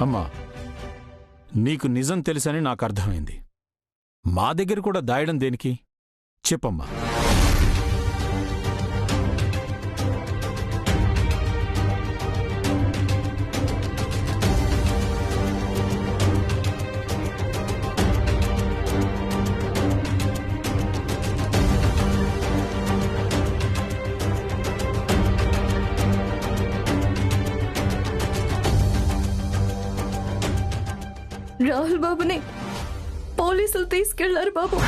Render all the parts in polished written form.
అమ్మా, నీకు నిజం తెలుసని నాకు అర్థమైంది. మా దగ్గర కూడా దాయడం దేనికి చెప్పమ్మా. రాహుల్ బాబుని పోలీసులు తీసుకెళ్లారు బాబు.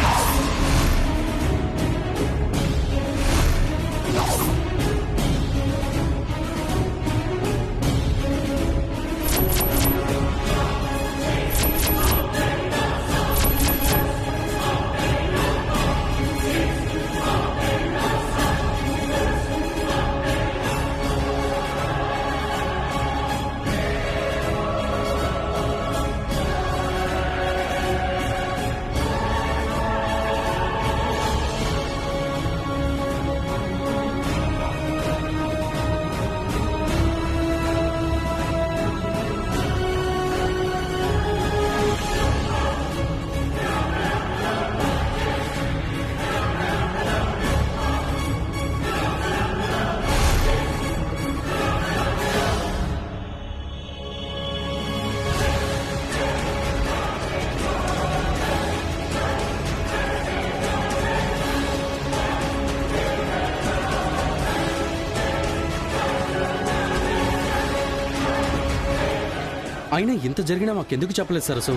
అయినా ఇంత జరిగినా మాకెందుకు చెప్పలేదు సరసు?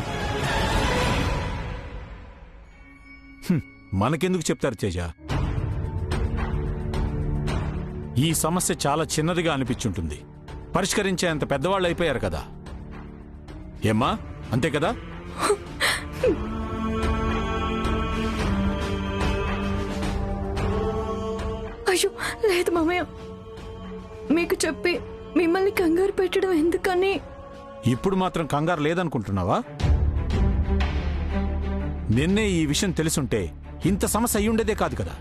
మనకెందుకు చెప్తారు తేజ? ఈ సమస్య చాలా చిన్నదిగా అనిపించుంటుంది. పరిష్కరించే అంత పెద్దవాళ్ళు అయిపోయారు కదా. ఏమ్మా, అంతే కదా? అయ్యో లేదు మామయ్య, మీకు చెప్పి మిమ్మల్ని కంగారు పెట్టడం ఎందుకని. ఇప్పుడు మాత్రం కంగారు లేదనుకుంటున్నావా? నిన్నే ఈ విషయం తెలుసుంటే ఇంత సమస్య అయ్యుండేదే కాదు కదా.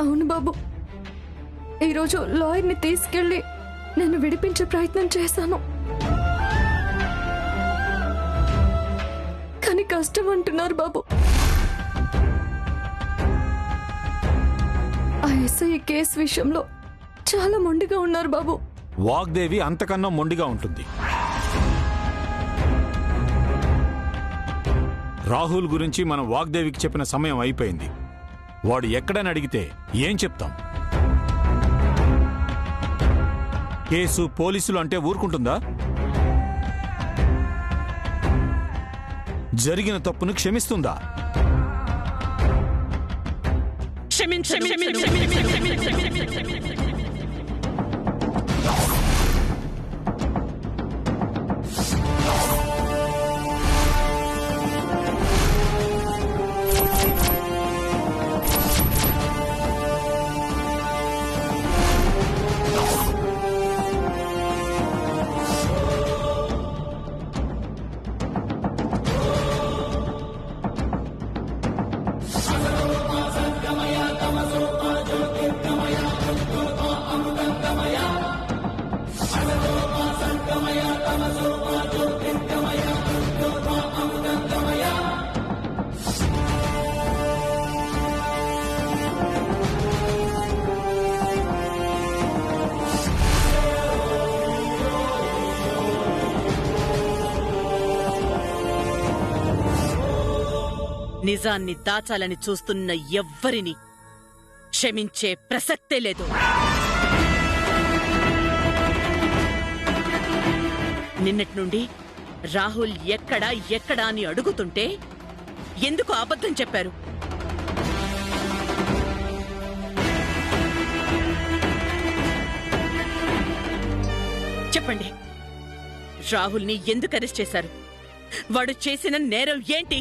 అవును బాబు, ఈరోజు లాయర్ని తీసుకెళ్లి నన్ను విడిపించే ప్రయత్నం చేశాను. కానీ కష్టం అంటున్నారు బాబు. ఆ ఎస్ఐ కేసు విషయంలో చాలా మొండిగా ఉన్నారు బాబు. వాగ్దేవి అంతకన్నా మొండిగా ఉంటుంది. రాహుల్ గురించి మనం వాగ్దేవికి చెప్పిన సమయం అయిపోయింది. వాడు ఎక్కడని అడిగితే ఏం చెప్తాం? కేసు పోలీసులు అంటే ఊరుకుంటుందా? జరిగిన తప్పును క్షమిస్తుందా? నిజాన్ని దాచాలని చూస్తున్న ఎవ్వరిని క్షమించే ప్రసక్తే లేదు. నిన్నటి నుండి రాహుల్ ఎక్కడా అని అడుగుతుంటే ఎందుకు అబద్ధం చెప్పారు? చెప్పండి, రాహుల్ని ఎందుకు అరెస్ట్ చేశారు? వాడు చేసిన నేరం ఏంటి?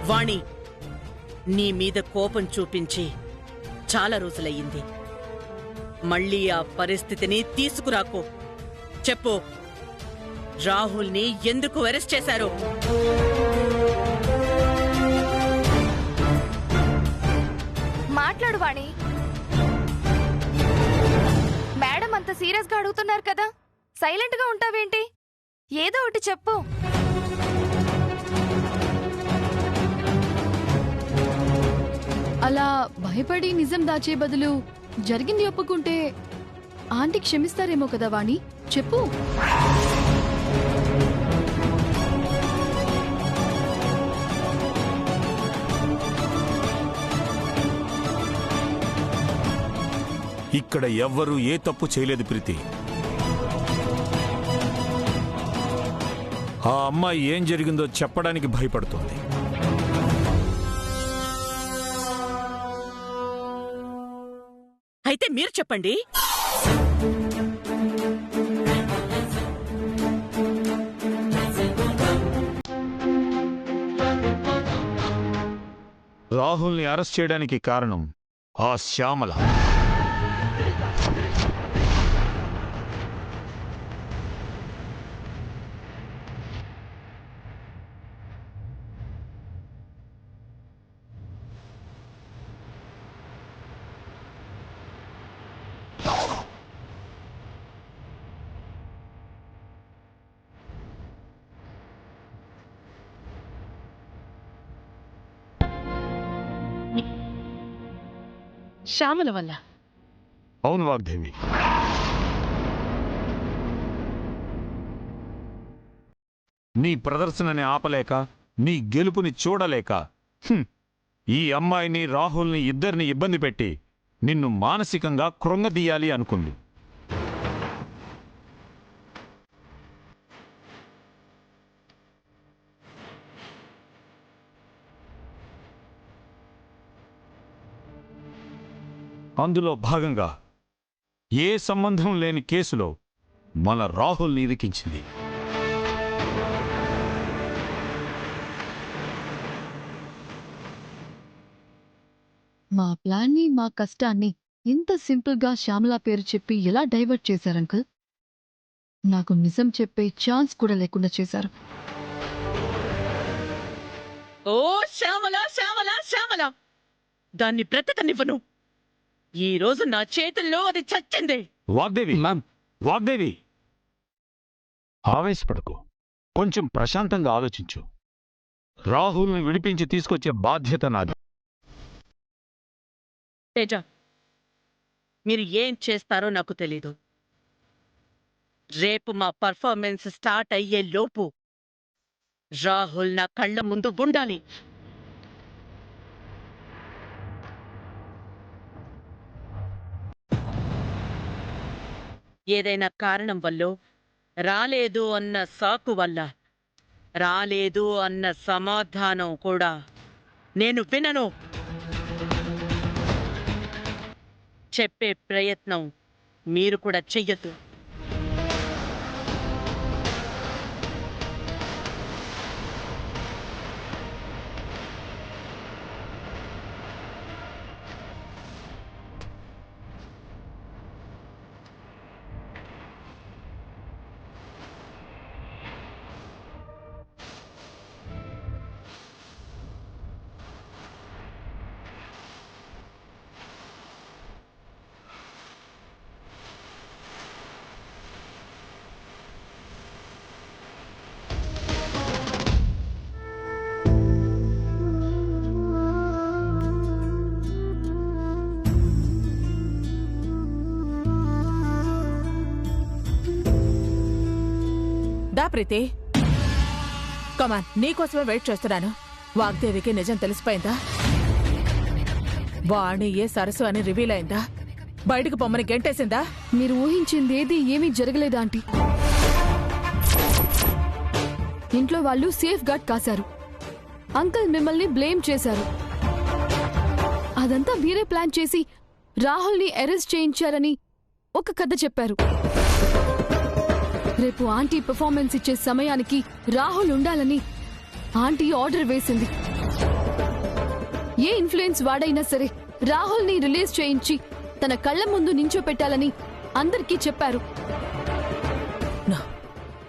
వాణి, నీ మీద కోపం చూపించి చాలా రోజులయ్యింది. మళ్ళీ ఆ పరిస్థితిని తీసుకురాకో. చెప్పు, రాహుల్ని ఎందుకు అరెస్ట్ చేశారు? మాట్లాడు వాణి. మేడం అంత సీరియస్ గా అడుగుతున్నారు కదా, సైలెంట్ గా ఉంటావేంటి? ఏదో ఒకటి చెప్పు. అలా భయపడి నిజం దాచే బదులు జరిగింది ఒప్పుకుంటే ఆంటీ క్షమిస్తారేమో కదా వాణి, చెప్పు. ఇక్కడ ఎవ్వరూ ఏ తప్పు చేయలేదు ప్రీతి. ఆ అమ్మాయి ఏం జరిగిందో చెప్పడానికి భయపడుతోంది. అయితే మీరు చెప్పండి. రాహుల్ని అరెస్ట్ చేయడానికి కారణం ఆ శ్యామల. శ్యామల వల్ల. అవును వాగ్దేవి, నీ ప్రదర్శనని ఆపలేక, నీ గెలుపుని చూడలేక ఈ అమ్మాయిని రాహుల్ని ఇద్దరిని ఇబ్బంది పెట్టి నిన్ను మానసికంగా కృంగదీయాలి అనుకుంది. అందులో భాగంగా ఏ సంబంధం లేని కేసులో మన రాహుల్ని ఇరికించింది. మా ప్లాన్ని, మా కష్టాన్ని ఇంత సింపుల్ గా శ్యామల పేరు చెప్పి ఎలా డైవర్ట్ చేశారు అంకుల్? నాకు నిజం చెప్పే ఛాన్స్ కూడా లేకుండా చేశారు. ఓ శ్యామల, శ్యామల, శ్యామల, దాన్ని బ్రతకనివ్వను. ఈ రోజు నా చేతుల్లో అది చచ్చింది. వాగ్దేవి, మ్యామ్, వాగ్దేవి, ఆవేశపడకు. కొంచెం ప్రశాంతంగా ఆలోచించు. రాహుల్ని విడిపించి తీసుకొచ్చే బాధ్యత నాది. తేజ, మీరు ఏం చేస్తారో నాకు తెలీదు. రేపు మా పర్ఫార్మెన్స్ స్టార్ట్ అయ్యే లోపు రాహుల్ నా కళ్ళ ముందు ఉండాలి. ఏదైనా కారణం వల్ల రాలేదు అన్న సాకు వల్ల, రాలేదు అన్న సమాధానం కూడా నేను వినను. చెప్పే ప్రయత్నం మీరు కూడా చెయ్యొద్దు. దా ప్రీతి, కమాన్, నీకోసమే వెయిట్ చేస్తున్నాను. వాగ్దేవికి నిజం తెలిసిపోయిందా? వాణి ఏ సరస్సు అని రివీల్ అయిందా? బయటకు పొమ్మని గెంటేసిందా? మీరు ఊహించిందేది ఏమీ జరగలేదు ఆంటీ. ఇంట్లో వాళ్ళు సేఫ్ గార్డ్ కాశారు. అంకుల్ మిమ్మల్ని బ్లేమ్ చేశారు. అదంతా మీరే ప్లాన్ చేసి రాహుల్ని అరెస్ట్ చేయించారని ఒక కథ చెప్పారు. రేపు ఆంటీ పెర్ఫార్మెన్స్ ఇచ్చే సమయానికి రాహుల్ ఉండాలని ఆంటీ ఆర్డర్ వేసింది. ఏ ఇన్ఫ్లుయెన్స్ వాడైనా సరే రాహుల్ని రిలీజ్ చేయించి తన కళ్ల ముందు నించోపెట్టాలని అందరికీ చెప్పారు.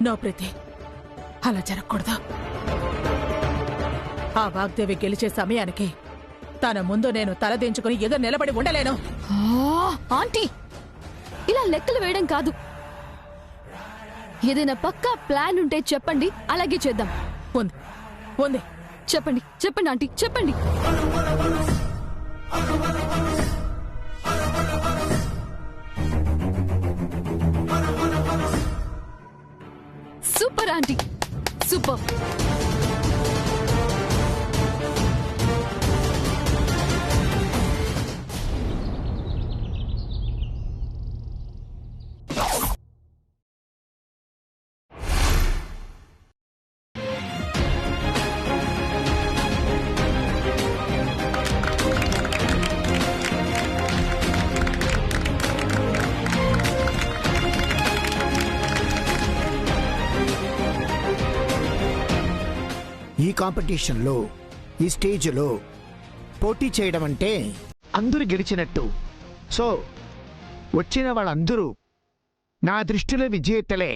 నో ప్రీతి, అలా జరగకూడదు. ఆ వాగ్దేవి గెలిచే సమయానికి తన ముందు నేను తలదించుకుని ఎదురు నిలబడి ఉండలేను. ఆంటీ, ఇలా లెక్కలు వేయడం కాదు. ఏదైనా పక్కా ప్లాన్ ఉంటే చెప్పండి, అలాగే చేద్దాం. ఉంది ఉంది. చెప్పండి చెప్పండి ఆంటీ, చెప్పండి. Super aunty, super. ఈ కాంపిటీషన్లో, ఈ స్టేజ్లో పోటీ చేయడం అంటే అందరూ గెలిచినట్టు. సో వచ్చిన వాళ్ళందరూ నా దృష్టిలో విజేతలే.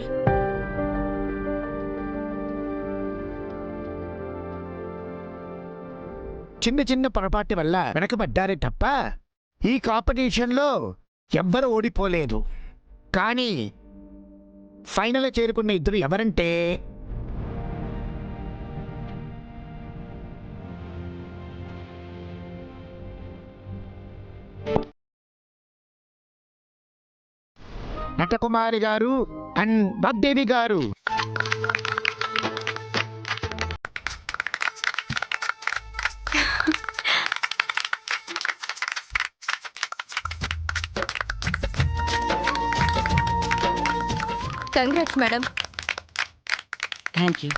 చిన్న చిన్న పొరపాటు వల్ల వెనకబడ్డారే తప్ప ఈ కాంపిటీషన్లో ఎవ్వరు ఓడిపోలేదు. కానీ ఫైనల్ చేరుకున్న ఇద్దరు ఎవరంటే నటకుమారి గారు అండ్ వాగ్దేవి గారు. Congrats madam. Thank you.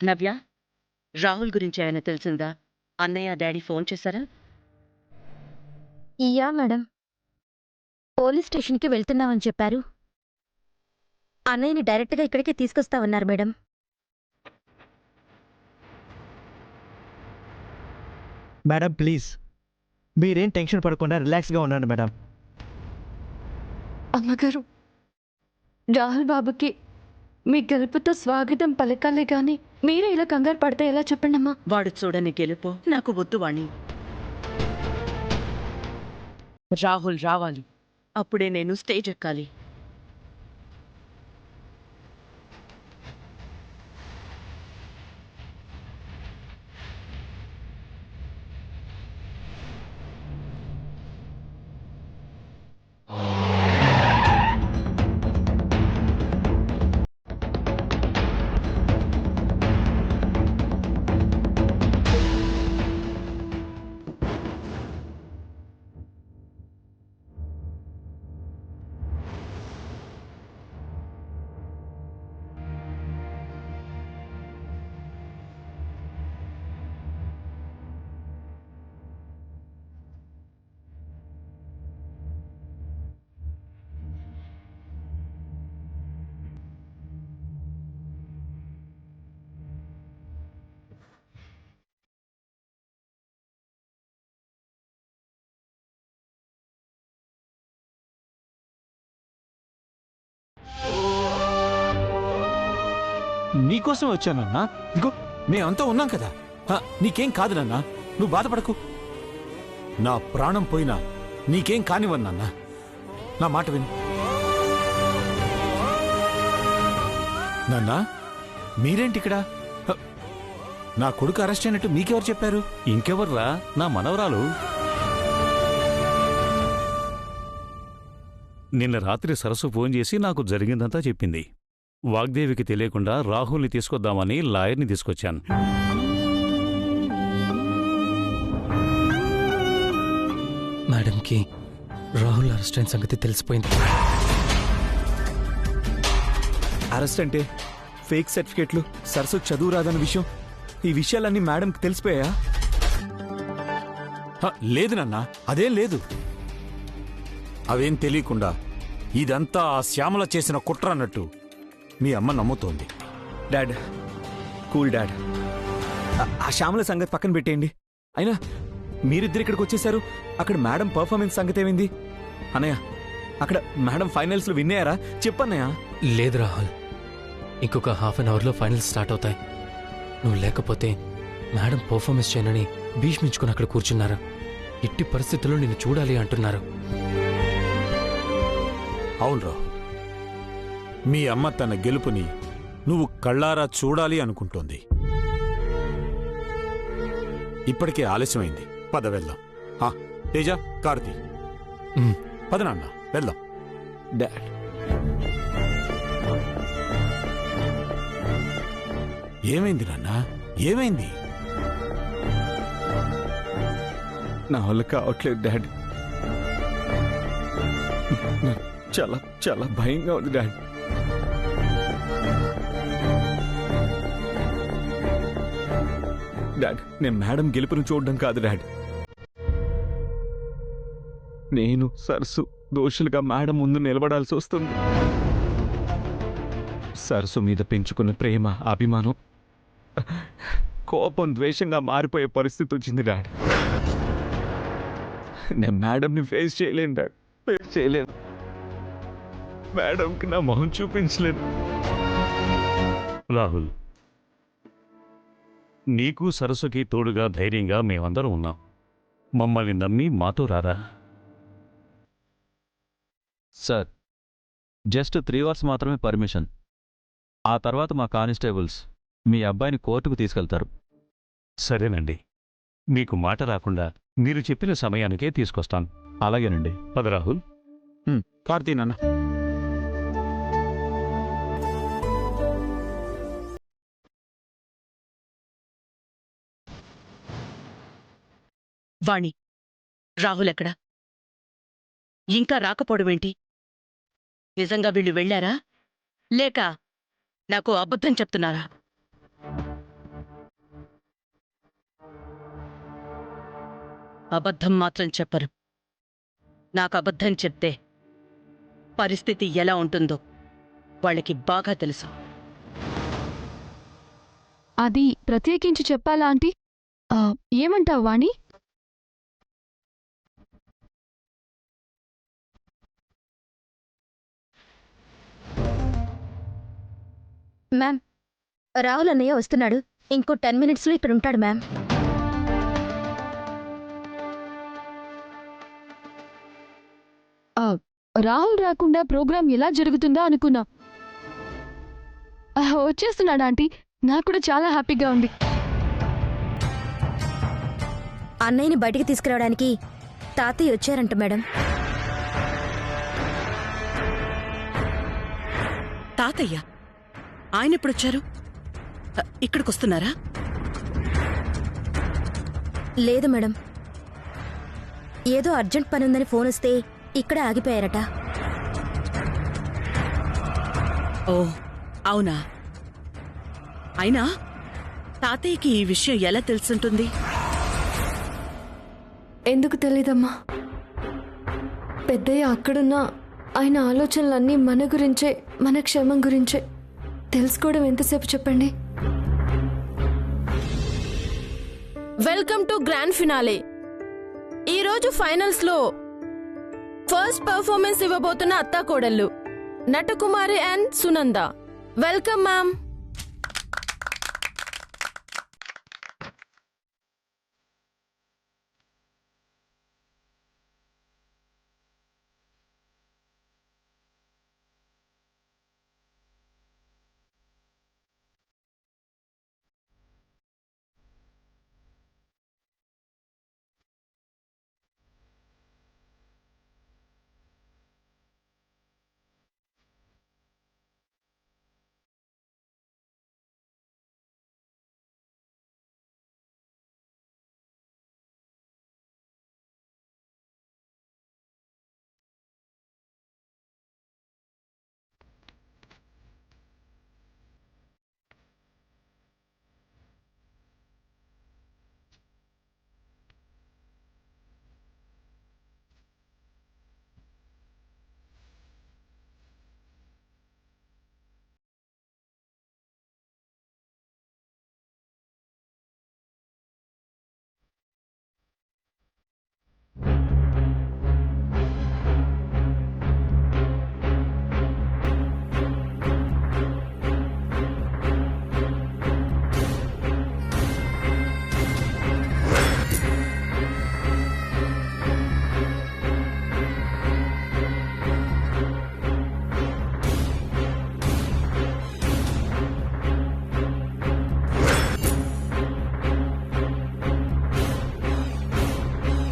Navya, Rahul గురించి ఆయన తెలిసిందా? అన్నయ్య డాడీ ఫోన్ చేశారా? యా మేడం, పోలీస్ స్టేషన్కి వెళ్తున్నామని చెప్పారు. అన్నయ్యని డైరెక్ట్గా ఇక్కడికి తీసుకొస్తామన్నారు మేడం. మేడం ప్లీజ్, మీరేం టెన్షన్ పడకుండా రిలాక్స్గా ఉండండి మేడం. అమ్మగారు, రాహుల్ బాబుకి మీ గెలుపుతో స్వాగతం పలకాలే గాని మీరే ఇలా కంగారు పడితే ఎలా చెప్పండి అమ్మా. వాడు చూడని గెలుపు నాకు వద్దు వాణ్ణి. రాహుల్ రావాలి, అప్పుడే నేను స్టేజ్ ఎక్కాలి. నీకోసం వచ్చానన్నా. ఇగో మేమంతా ఉన్నాం కదా. నీకేం కాదు నాన్నా, నువ్వు బాధపడకు. నా ప్రాణం పోయినా నీకేం కానివన్నా. నా మాట విను నాన్నా. మీరేంటి ఇక్కడ? నా కొడుకు అరెస్ట్ అయినట్టు మీకెవరు చెప్పారు? ఇంకెవర్రా, నా మనవరాలు. నిన్న రాత్రి సరస్సు ఫోన్ చేసి నాకు జరిగిందంతా చెప్పింది. వాగ్దేవికి తెలియకుండా రాహుల్ని తీసుకొద్దామని లాయర్ని తీసుకొచ్చాను. మేడంకి రాహుల్ అరెస్ట్ అయిన సంగతి తెలిసిపోయింది. అరెస్ట్ అంటే ఫేక్ సర్టిఫికేట్లు, సరస్సు చదువు రాదన్న విషయం, ఈ విషయాలన్నీ మేడంకి తెలిసిపోయా? లేదు నాన్నా, అదేం లేదు. అవేం తెలియకుండా ఇదంతా ఆ శ్యామల చేసిన కుట్ర అన్నట్టు మీ అమ్మ నమ్ముతోంది. Dad, cool dad. ఆ శ్యామల సంగతి పక్కన పెట్టేయండి. అయినా మీరిద్దరు ఇక్కడికి వచ్చేసారు, అక్కడ మేడం పర్ఫార్మెన్స్ సంగతి ఏమైంది? అన్నయ్య, అక్కడ మేడం ఫైనల్స్లో విన్ అయ్యారా? చెప్పన్నయ్య. లేదు రాహుల్, ఇంకొక హాఫ్ అన్ అవర్లో ఫైనల్స్ స్టార్ట్ అవుతాయి. నువ్వు లేకపోతే మేడం పర్ఫార్మెన్స్ చేయనని భీష్మించుకుని అక్కడ కూర్చున్నారు. ఇట్టి పరిస్థితుల్లో నిన్ను చూడాలి అంటున్నారు. అవును రాహుల్, మీ అమ్మ తన గెలుపుని నువ్వు కళ్ళారా చూడాలి అనుకుంటోంది. ఇప్పటికే ఆలస్యమైంది, పద వెళ్దాం. తేజ, కార్తీ, పద నాన్న వెళ్దాం. డాడ్, ఏమైంది నాన్న, ఏమైంది? నా వల్ల కావట్లేదు డాడ్. నాకు చాలా చాలా భయంగా ఉంది డాడ్. డాడ్, నేను మేడం గెలుపును చూడడం కాదు డాడ్. నేను సరస్సు దోషులుగా మేడం ముందు నిలబడాల్సి వస్తుంది. సరస్సు మీద పెంచుకున్న ప్రేమ, అభిమానం కోపం, ద్వేషంగా మారిపోయే పరిస్థితి వచ్చింది డాడ్. నేను మేడంని ఫేస్ చేయలేను డాడ్, ఫేస్ చేయలేను. మేడంకి నా మొహం చూపించలేను. రాహుల్, నీకు సరస్సుకి తోడుగా ధైర్యంగా మేమందరం ఉన్నాం. మమ్మల్ని నమ్మి మాతో రారా? సార్, జస్ట్ 3 అవర్స్ మాత్రమే పర్మిషన్. ఆ తర్వాత మా కానిస్టేబుల్స్ మీ అబ్బాయిని కోర్టుకు తీసుకెళ్తారు. సరేనండి, మీకు మాట రాకుండా మీరు చెప్పిన సమయానికే తీసుకొస్తాను. అలాగేనండి. పద రాహుల్. కార్తీ నాన్న. వాణి, రాహుల్ ఎక్కడా? ఇంకా రాకపోవడమేంటి? నిజంగా వీళ్ళు వెళ్ళారా లేక నాకు అబద్ధం చెప్తున్నారా? అబద్ధం మాత్రం చెప్పరు. నాకు అబద్ధం చెప్తే పరిస్థితి ఎలా ఉంటుందో వాళ్ళకి బాగా తెలుసు. అది ప్రత్యేకించి చెప్పాలా ఆంటీ? ఏమంటావు వాణి? మ్యామ్, రాహుల్ అన్నయ్య వస్తున్నాడు. ఇంకో 10 మినిట్స్లో ఇక్కడ ఉంటాడు మ్యామ్. రాహుల్ రాకుండా ప్రోగ్రాం ఎలా జరుగుతుందో అనుకున్నా. వచ్చేస్తున్నాడు ఆంటీ. నాకు కూడా చాలా హ్యాపీగా ఉంది. అన్నయ్యని బయటికి తీసుకురావడానికి తాతయ్య వచ్చారంట మేడం. తాతయ్య? ఆయన ఎప్పుడొచ్చారు? ఇక్కడికొస్తున్నారా? లేదు మేడం, ఏదో అర్జెంట్ పని ఉందని ఫోన్ వస్తే ఇక్కడే ఆగిపోయారట. ఓ అవునా? అయినా తాతయ్యకి ఈ విషయం ఎలా తెలుసుంటుంది? ఎందుకు తెలీదమ్మా. పెద్దయ్య అక్కడున్నా ఆయన ఆలోచనలన్నీ మన గురించే, మన క్షేమం గురించే. తెలుసుకోవడం ఎంతసేపు చెప్పండి. Welcome to grand finale. ఈరోజు ఫైనల్స్ లో ఫస్ట్ పర్ఫార్మెన్స్ ఇవ్వబోతున్న అత్తాకోడళ్ళు Natakumari and Sunanda. Welcome ma'am.